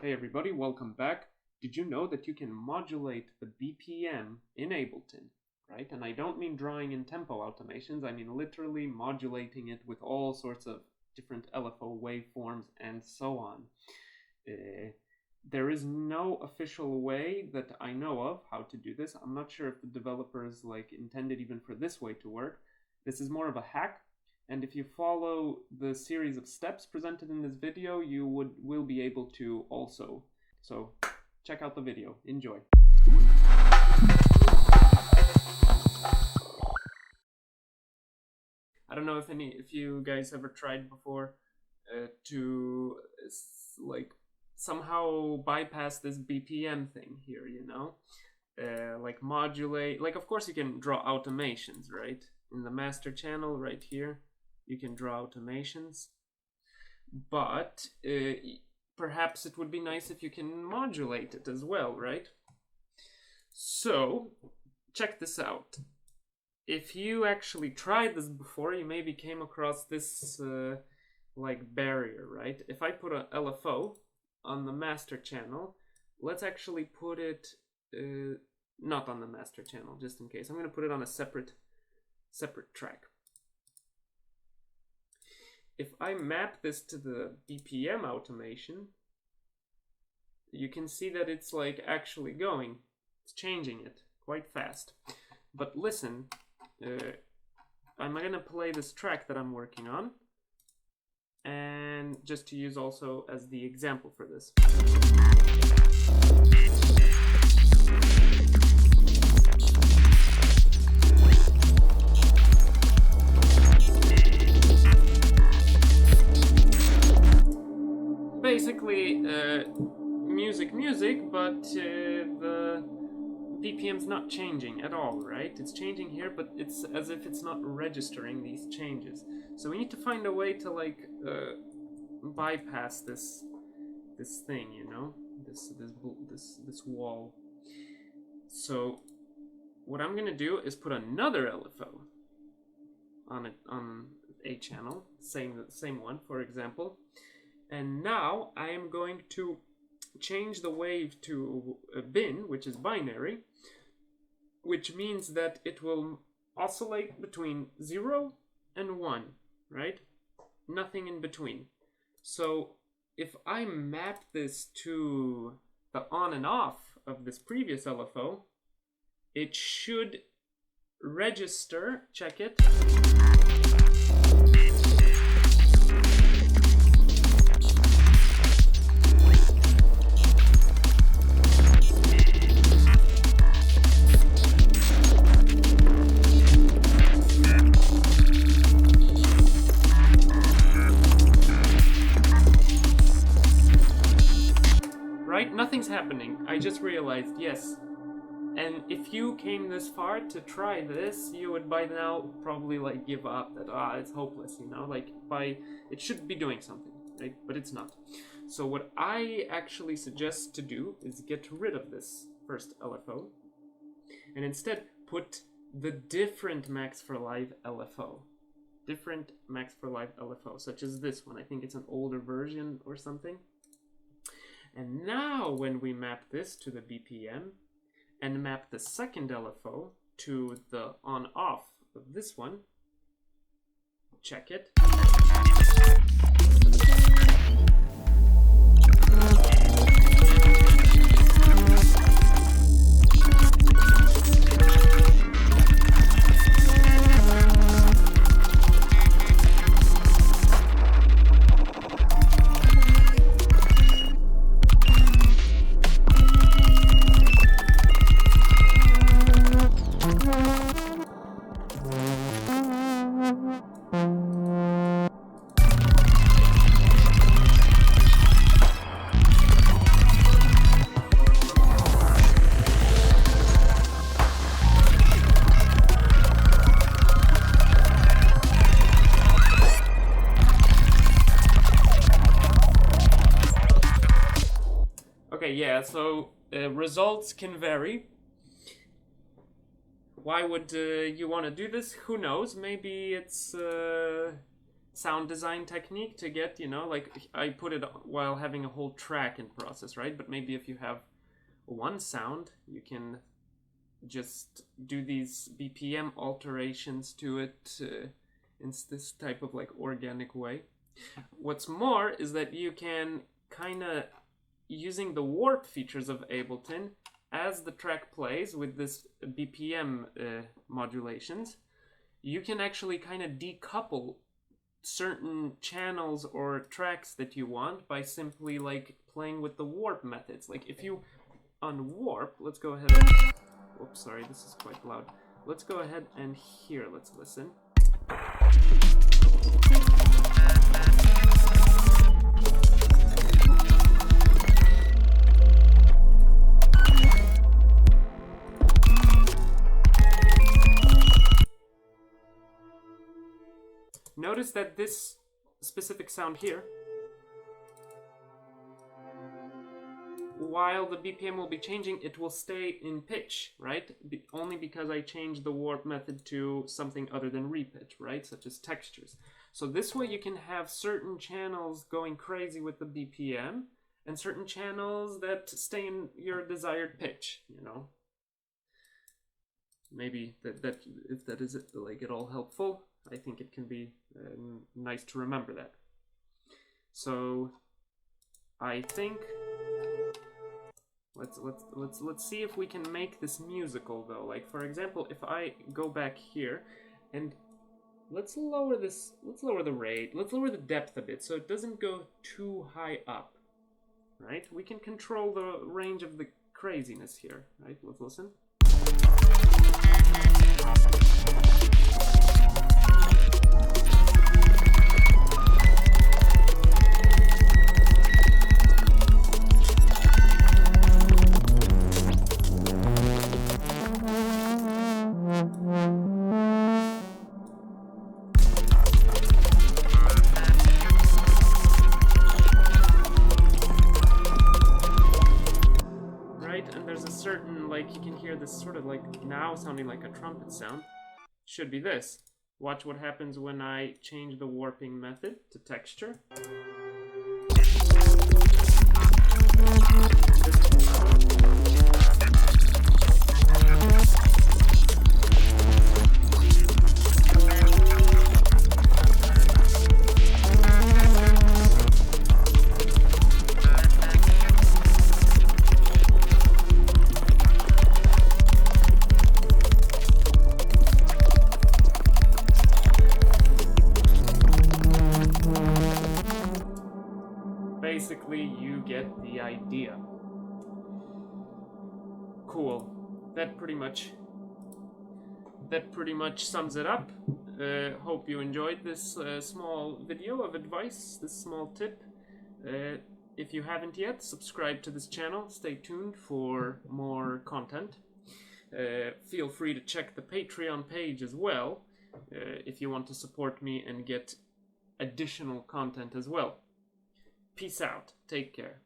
Hey everybody, welcome back. Did you know that you can modulate the BPM in Ableton, right? And I don't mean drawing in tempo automations, I mean literally modulating it with all sorts of different LFO waveforms and so on. There is no official way that I know of how to do this. I'm not sure if the developers intended even for this way to work. This is more of a hack. And if you follow the series of steps presented in this video, you will be able to also. So check out the video. Enjoy. I don't know if you guys ever tried before to somehow bypass this BPM thing here, you know? Modulate, of course you can draw automations, right? In the master channel right here, you can draw automations, but perhaps it would be nice if you can modulate it as well, right? So check this out. If you actually tried this before, you maybe came across this barrier, right? If I put an LFO on the master channel, let's actually put it not on the master channel, just in case. I'm going to put it on a separate track. If I map this to the BPM automation, you can see that it's actually going. It's changing it quite fast. But listen, I'm going to play this track that I'm working on, and just to use also as the example for this. Basically music, but the BPM's not changing at all, right? It's changing here, but it's as if it's not registering these changes. So we need to find a way to bypass this thing, you know, this wall. So what I'm gonna do is put another LFO on a channel, same one, for example. And now I am going to change the wave to a bin, which is binary, which means that it will oscillate between 0 and 1, right? Nothing in between. So if I map this to the on and off of this previous LFO, it should register, check it. Nothing's happening. I just realized, yes. And if you came this far to try this, you would by now probably give up that it's hopeless, you know, it should be doing something, right? But it's not. So what I actually suggest to do is get rid of this first LFO and instead put the different Max for Live LFO. Different Max for Live LFO, such as this one. I think it's an older version or something. And now when we map this to the BPM and map the second LFO to the on-off of this one, check it. Okay, yeah, so results can vary. Why would you want to do this? Who knows? Maybe it's sound design technique to get, you know, like I put it while having a whole track in process, right? But maybe if you have one sound, you can just do these BPM alterations to it in this type of like organic way. What's more is that you can kind of, using the warp features of Ableton, as the track plays with this BPM modulations, you can actually kind of decouple certain channels or tracks that you want by simply like playing with the warp methods. Like if you unwarp, let's go ahead and, whoops, sorry, this is quite loud. Let's go ahead and here, let's listen. Notice that this specific sound here, while the BPM will be changing, it will stay in pitch, right? Only because I changed the warp method to something other than repitch, right? Such as textures. So this way you can have certain channels going crazy with the BPM and certain channels that stay in your desired pitch, you know? Maybe that if that is like at all helpful, I think it can be nice to remember that. So I think let's see if we can make this musical though. Like for example, if I go back here and let's lower the rate, let's lower the depth a bit so it doesn't go too high up, right? We can control the range of the craziness here, right? Let's listen. And there's a certain, like, you can hear this sort of like now sounding like a trumpet sound. Should be this. Watch what happens when I change the warping method to texture. Basically, you get the idea. Cool. That pretty much sums it up. Hope you enjoyed this small video of advice, this small tip. If you haven't yet, subscribe to this channel. Stay tuned for more content. Feel free to check the Patreon page as well if you want to support me and get additional content as well. Peace out. Take care.